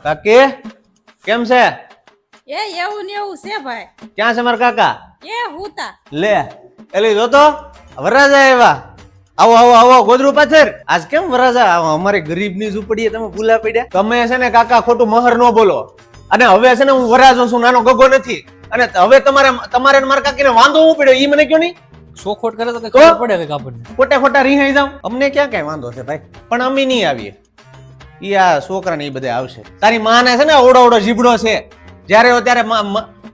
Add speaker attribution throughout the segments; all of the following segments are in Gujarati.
Speaker 1: કાકી કેમ છે?
Speaker 2: એ એવું ને એવું છે ભાઈ.
Speaker 1: ક્યાં છે મારા કાકા?
Speaker 2: એ હુતા.
Speaker 1: લે એલી જોતો વરરાજા આવ્યા. આવો આવો આવો ગોદરું પાછળ. આજ કેમ વરરાજા અમારી ગરીબની ઝૂંપડીએ તમે ભૂલા પડ્યા? તમે છે ને કાકા ખોટું મહર ન બોલો. અને હવે છે ને હું વરરાજો છું, નાનો ગગો નથી. અને હવે તમારે મારા કાકીને વાંધો હું પડ્યો ઈ મને કયો નહીં.
Speaker 3: શોખોટ કરે તો ખબર પડે કે આપણને
Speaker 1: ખોટા ખોટા રિહાઈ જાવ. અમને ક્યાં કઈ વાંધો છે ભાઈ, પણ અમે નહીં આવીએ. ઈ આ છોકરા ને ઈ બધા આવશે. તારી માને છે ને ઓડો ઓડો જીબડો છે. જ્યારે ત્યારે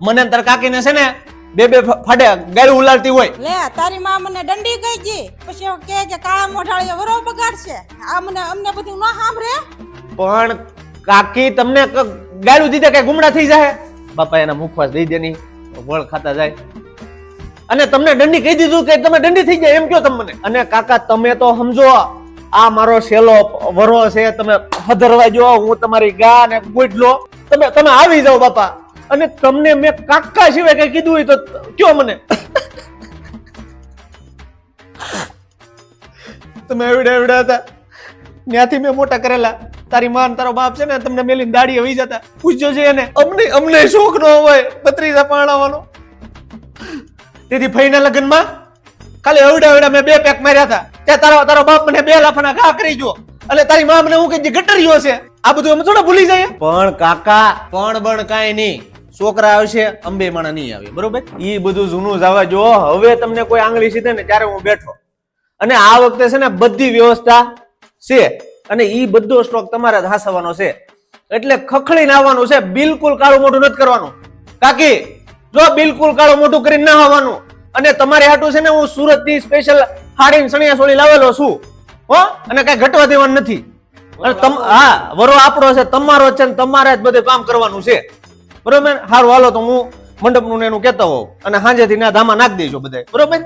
Speaker 1: મને તાર કાકીને છે ને બે બે ફાડે ગાડી ઉલાડતી હોય.
Speaker 2: લે તારી માં મને દંડી કહી ગઈ, પછી કે કાળા મોઢાળીએ વરો બગાડશે. આ મને અમને બધું ન સાંભળે.
Speaker 1: પણ કાકી તમને ગાળું દીધે કઈ ગુમડા થઈ જાય? બાપા એના મુખવાસ દઈ દે ની વળ ખાતા જાય. અને તમને દંડી કહી દીધું કે તમે દંડી થઈ જાય એમ કયો તમને. અને કાકા તમે તો સમજો, આ મારો સેલો વરો છે, તમે હદરવા જો, હું તમારી ગા ને ગોઠલો, તમે આવી જાઓ બાપા. અને તમને મેં કાકા સિવાય કઈ કીધું હોય તો કયો મને. તમે એવડા એવડા હતા ત્યાંથી મેં મોટા કરેલા. તારી માન તારો બાપ છે ને તમને મેલીને દાડી આવી જતા. પૂછજો છે એને, અમને શોખ ન હોય ભત્રીજા પરણાવવાનો. તેથી ફઈના લગ્નમાં ખાલી એવડા એવડા મેં 2 પેક માર્યા હતા. ત્યાં તારો બાપ મને 2 લાફાના ઘા કરી જો. એટલે તારી મા મને હું કઈ ગટરીઓ છે. આ બધું અમે થોડા ભૂલી જઈએ. પણ કાકા પણ બણ કાંઈ નહીં. છોકરા આવશે, અંબે માણા નહીં આવે, બરોબર? ઈ બધું જૂનું જવા જો. હવે તમને કોઈ આંગળી સીધે ને ત્યારે હું બેઠો. અને આ વખતે છે ને બધી વ્યવસ્થા છે. અને ઈ બધો સ્ટોક તમારે જ હાસવાનો છે. એટલે ખખડીને આવવાનું છે. બિલકુલ કાળું મોઢું નથી કરવાનું. કાકી જો બિલકુલ કાળું મોઢું કરીને ના આવવાનું. અને તમારે હાટું છે ને હું સુરત થી સ્પેશિયલ હાડીને સણિયા સોળી લાવેલો છું. હો, અને કઈ ઘટવા દેવાનું નથી. અને હા, વરો આપણો છે, તમારો છે, ને તમારે જ બધે કામ કરવાનું છે, બરોબર? હારું હાલો તો હું મંડપનું એનું કેતો હોઉં અને સાંજેથી ના ધામા નાખી દેજો બધા, બરોબર?